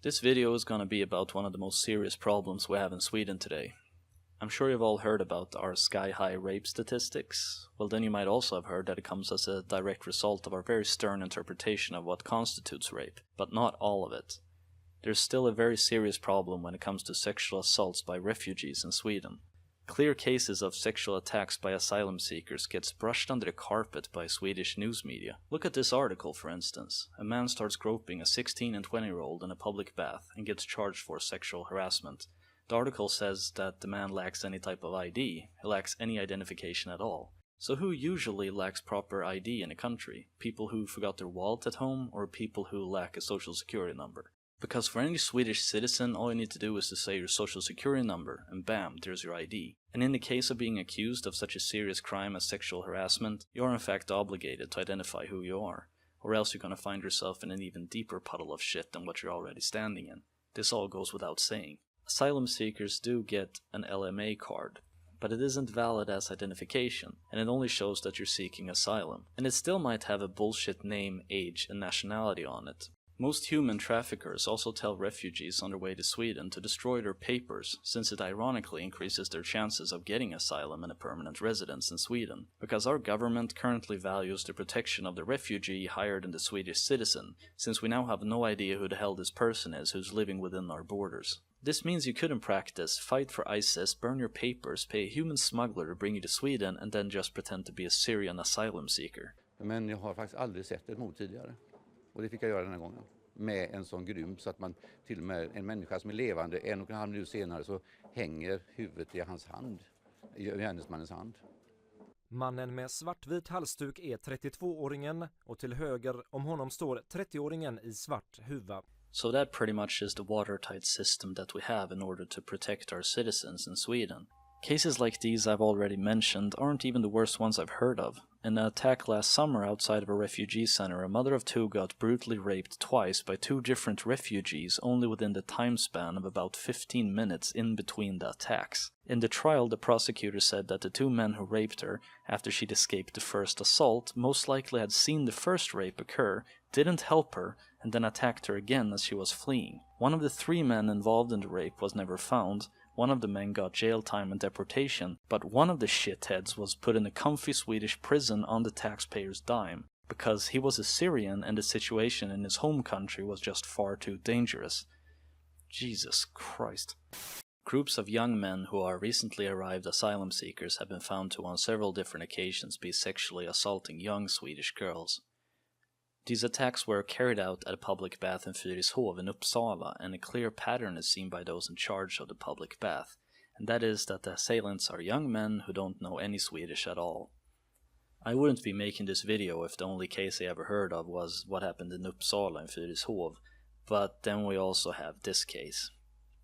This video is gonna be about one of the most serious problems we have in Sweden today. I'm sure you've all heard about our sky-high rape statistics. Well, then you might also have heard that it comes as a direct result of our very stern interpretation of what constitutes rape, but not all of it. There's still a very serious problem when it comes to sexual assaults by refugees in Sweden. Clear cases of sexual attacks by asylum seekers gets brushed under the carpet by Swedish news media. Look at this article, for instance. A man starts groping a 16 and 20-year-old in a public bath and gets charged for sexual harassment. The article says that the man lacks any type of ID. He lacks any identification at all. So who usually lacks proper ID in a country? People who forgot their wallet at home, or people who lack a social security number? Because for any Swedish citizen, all you need to do is to say your social security number, and bam, there's your ID. And in the case of being accused of such a serious crime as sexual harassment, you are in fact obligated to identify who you are, or else you're gonna find yourself in an even deeper puddle of shit than what you're already standing in. This all goes without saying. Asylum seekers do get an LMA card, but it isn't valid as identification, and it only shows that you're seeking asylum. And it still might have a bullshit name, age, and nationality on it. Most human traffickers also tell refugees on their way to Sweden to destroy their papers, since it ironically increases their chances of getting asylum and a permanent residence in Sweden, because our government currently values the protection of the refugee higher than the Swedish citizen, since we now have no idea who the hell this person is who's living within our borders. This means you could in practice fight for ISIS, burn your papers, pay a human smuggler to bring you to Sweden, and then just pretend to be a Syrian asylum seeker. Men jag har faktiskt aldrig sett ett mord tidigare. Och det fick jag göra den här gången. Med en sån grym så att man till och med en människa som är levande 1,5 minut senare så hänger huvudet i hans hand. I gärningsmannens hand. Mannen med svartvit halsduk är 32-åringen och till höger om honom står 30-åringen i svart huva. So that pretty much is the watertight system that we have in order to protect our citizens in Sweden. Cases like these I've already mentioned aren't even the worst ones I've heard of. In an attack last summer outside of a refugee center, a mother of 2 got brutally raped twice by 2 different refugees only within the time span of about 15 minutes in between the attacks. In the trial, the prosecutor said that the 2 men who raped her, after she'd escaped the first assault, most likely had seen the first rape occur, didn't help her, and then attacked her again as she was fleeing. One of the 3 men involved in the rape was never found. One of the men got jail time and deportation, but one of the shitheads was put in a comfy Swedish prison on the taxpayer's dime, because he was a Syrian and the situation in his home country was just far too dangerous. Jesus Christ. Groups of young men who are recently arrived asylum seekers have been found to on several different occasions be sexually assaulting young Swedish girls. These attacks were carried out at a public bath in Fyrishov in Uppsala, and a clear pattern is seen by those in charge of the public bath, and that is that the assailants are young men who don't know any Swedish at all. I wouldn't be making this video if the only case I ever heard of was what happened in Uppsala in Fyrishov, but then we also have this case.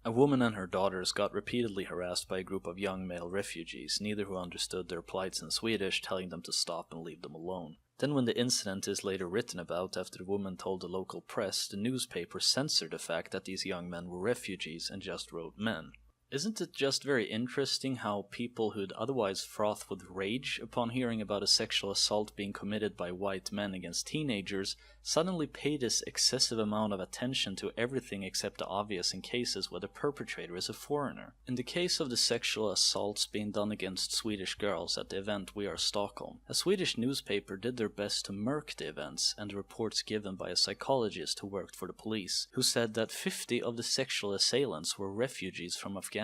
A woman and her daughters got repeatedly harassed by a group of young male refugees, neither who understood their plights in Swedish, telling them to stop and leave them alone. Then when the incident is later written about after the woman told the local press, the newspaper censored the fact that these young men were refugees and just wrote men. Isn't it just very interesting how people who'd otherwise froth with rage upon hearing about a sexual assault being committed by white men against teenagers suddenly pay this excessive amount of attention to everything except the obvious in cases where the perpetrator is a foreigner? In the case of the sexual assaults being done against Swedish girls at the event We Are Stockholm, a Swedish newspaper did their best to murk the events and the reports given by a psychologist who worked for the police, who said that 50 of the sexual assailants were refugees from Afghanistan.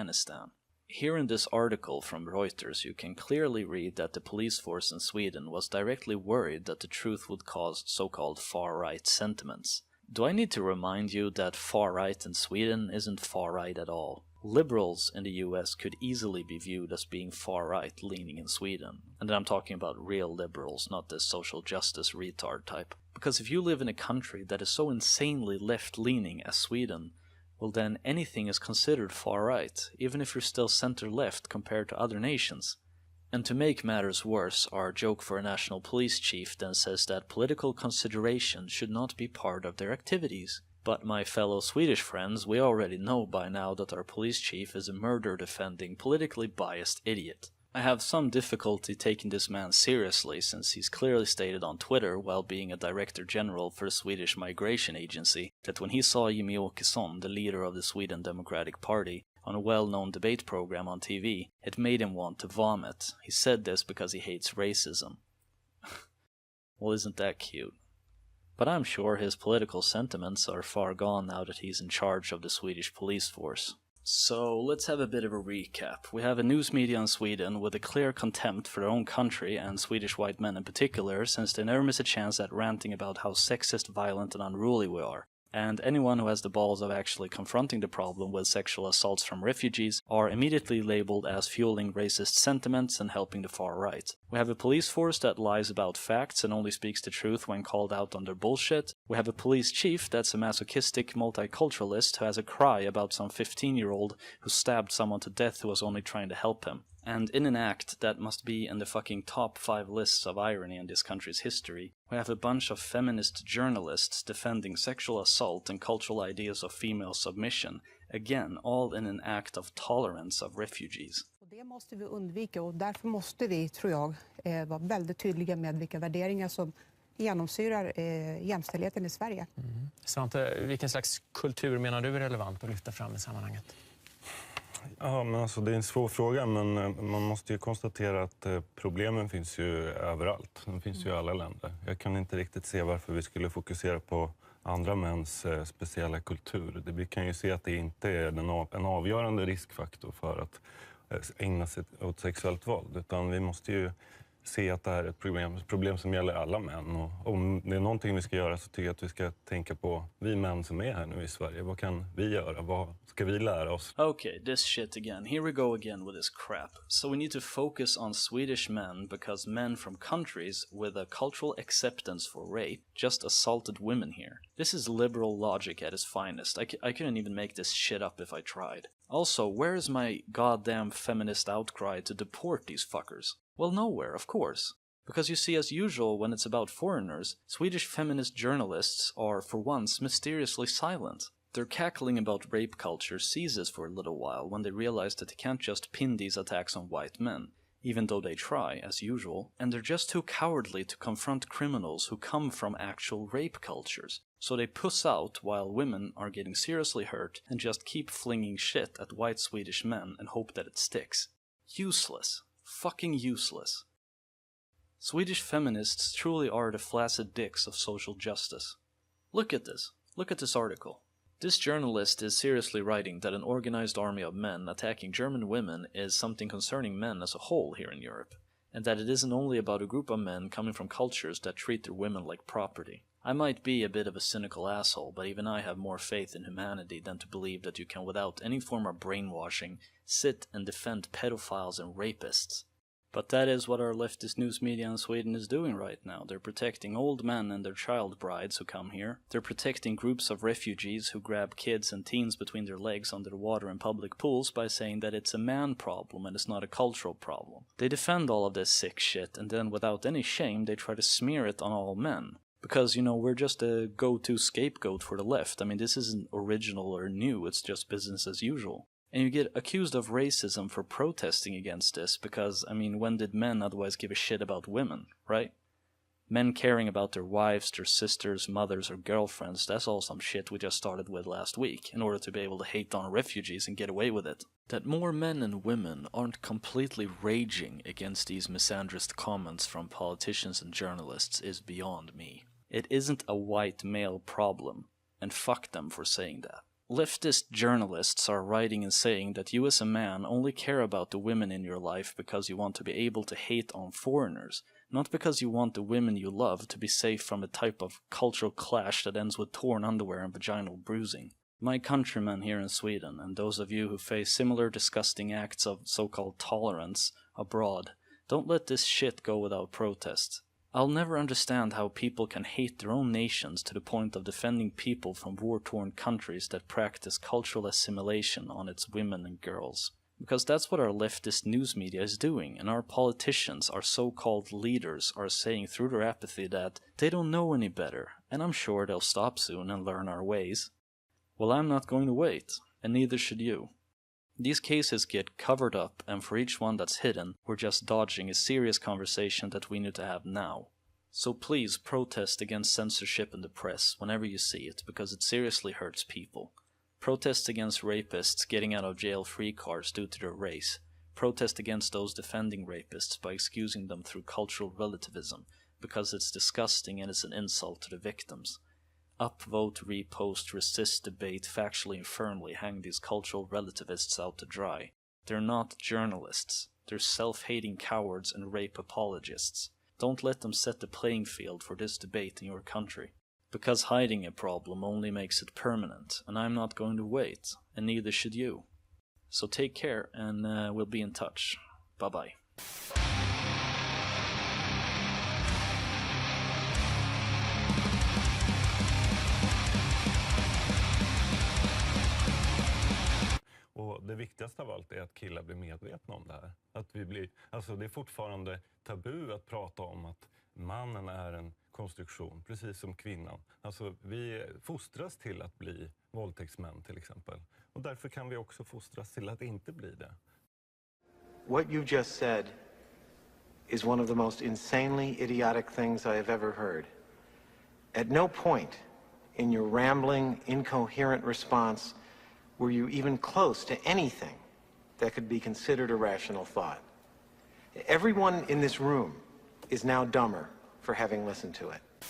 Here in this article from Reuters you can clearly read that the police force in Sweden was directly worried that the truth would cause so-called far-right sentiments. Do I need to remind you that far-right in Sweden isn't far-right at all? Liberals in the US could easily be viewed as being far-right leaning in Sweden. And then I'm talking about real liberals, not this social justice retard type. Because if you live in a country that is so insanely left-leaning as Sweden, well then anything is considered far-right, even if you're still center-left compared to other nations. And to make matters worse, our joke for a national police chief then says that political consideration should not be part of their activities. But my fellow Swedish friends, we already know by now that our police chief is a murder-defending, politically biased idiot. I have some difficulty taking this man seriously since he's clearly stated on Twitter while being a Director General for the Swedish Migration Agency that when he saw Jimmie Åkesson, the leader of the Sweden Democratic Party, on a well-known debate program on TV, it made him want to vomit. He said this because he hates racism. Well, isn't that cute? But I'm sure his political sentiments are far gone now that he's in charge of the Swedish police force. So let's have a bit of a recap. We have a news media in Sweden with a clear contempt for their own country and Swedish white men in particular, since they never miss a chance at ranting about how sexist, violent and unruly we are. And anyone who has the balls of actually confronting the problem with sexual assaults from refugees are immediately labeled as fueling racist sentiments and helping the far right. We have a police force that lies about facts and only speaks the truth when called out on their bullshit. We have a police chief that's a masochistic multiculturalist who has a cry about some 15-year-old who stabbed someone to death who was only trying to help him. And in an act that must be in the fucking top 5 lists of irony in this country's history, we have a bunch of feminist journalists defending sexual assault and cultural ideas of female submission, again, all in an act of tolerance of refugees. Det måste vi undvika och därför måste vi, tror jag, vara väldigt tydliga med vilka värderingar som genomsyrar jämställdheten i Sverige. Svante, vilken slags kultur menar du är relevant att lyfta fram i sammanhanget? Ja, men alltså, det är en svår fråga, men man måste ju konstatera att problemen finns ju överallt. De finns ju i alla länder. Jag kan inte riktigt se varför vi skulle fokusera på andra mäns speciella kultur. Vi kan ju se att det inte är en avgörande riskfaktor för att ägna sig åt sexuellt våld. Utan vi måste ju se att det här är ett problem som gäller alla män. Och om det är någonting vi ska göra så tycker jag att vi ska tänka på vi män som är här nu i Sverige. Vad kan vi göra? Vad ska vi lära oss? Okay, this shit again. Here we go again with this crap. So we need to focus on Swedish men because men from countries with a cultural acceptance for rape just assaulted women here. This is liberal logic at its finest. I couldn't even make this shit up if I tried. Also, where is my goddamn feminist outcry to deport these fuckers? Well, nowhere, of course. Because you see, as usual, when it's about foreigners, Swedish feminist journalists are, for once, mysteriously silent. Their cackling about rape culture ceases for a little while when they realize that they can't just pin these attacks on white men, even though they try, as usual, and they're just too cowardly to confront criminals who come from actual rape cultures. So they puss out while women are getting seriously hurt and just keep flinging shit at white Swedish men and hope that it sticks. Useless. Fucking useless. Swedish feminists truly are the flaccid dicks of social justice. Look at this. Look at this article. This journalist is seriously writing that an organized army of men attacking German women is something concerning men as a whole here in Europe, and that it isn't only about a group of men coming from cultures that treat their women like property. I might be a bit of a cynical asshole, but even I have more faith in humanity than to believe that you can, without any form of brainwashing, sit and defend pedophiles and rapists. But that is what our leftist news media in Sweden is doing right now. They're protecting old men and their child brides who come here. They're protecting groups of refugees who grab kids and teens between their legs under the water in public pools by saying that it's a man problem and it's not a cultural problem. They defend all of this sick shit, and then without any shame they try to smear it on all men. Because, you know, we're just a go-to scapegoat for the left. I mean, this isn't original or new, it's just business as usual. And you get accused of racism for protesting against this because, I mean, when did men otherwise give a shit about women, right? Men caring about their wives, their sisters, mothers, or girlfriends, that's all some shit we just started with last week in order to be able to hate on refugees and get away with it. That more men and women aren't completely raging against these misandrist comments from politicians and journalists is beyond me. It isn't a white male problem, and fuck them for saying that. Leftist journalists are writing and saying that you as a man only care about the women in your life because you want to be able to hate on foreigners, not because you want the women you love to be safe from a type of cultural clash that ends with torn underwear and vaginal bruising. My countrymen here in Sweden, and those of you who face similar disgusting acts of so-called tolerance abroad, don't let this shit go without protest. I'll never understand how people can hate their own nations to the point of defending people from war-torn countries that practice cultural assimilation on its women and girls. Because that's what our leftist news media is doing, and our politicians, our so-called leaders, are saying through their apathy that they don't know any better, and I'm sure they'll stop soon and learn our ways. Well, I'm not going to wait, and neither should you. These cases get covered up, and for each one that's hidden, we're just dodging a serious conversation that we need to have now. So please protest against censorship in the press whenever you see it, because it seriously hurts people. Protest against rapists getting out of jail free cards due to their race. Protest against those defending rapists by excusing them through cultural relativism, because it's disgusting and it's an insult to the victims. Upvote, repost, resist, debate, factually and firmly hang these cultural relativists out to dry. They're not journalists. They're self-hating cowards and rape apologists. Don't let them set the playing field for this debate in your country. Because hiding a problem only makes it permanent, and I'm not going to wait, and neither should you. So take care, and we'll be in touch. Bye-bye. Och det viktigaste av allt är att killar blir medvetna om det här. Att vi blir, alltså det är fortfarande tabu att prata om att mannen är en konstruktion, precis som kvinnan. Alltså vi fostras till att bli våldtäktsmän till exempel. Och därför kan vi också fostras till att inte bli det. What you just said is one of the most insanely idiotic things I have ever heard. At no point in your rambling, incoherent response were you even close to anything that could be considered a rational thought. Everyone in this room is now dumber for having listened to it.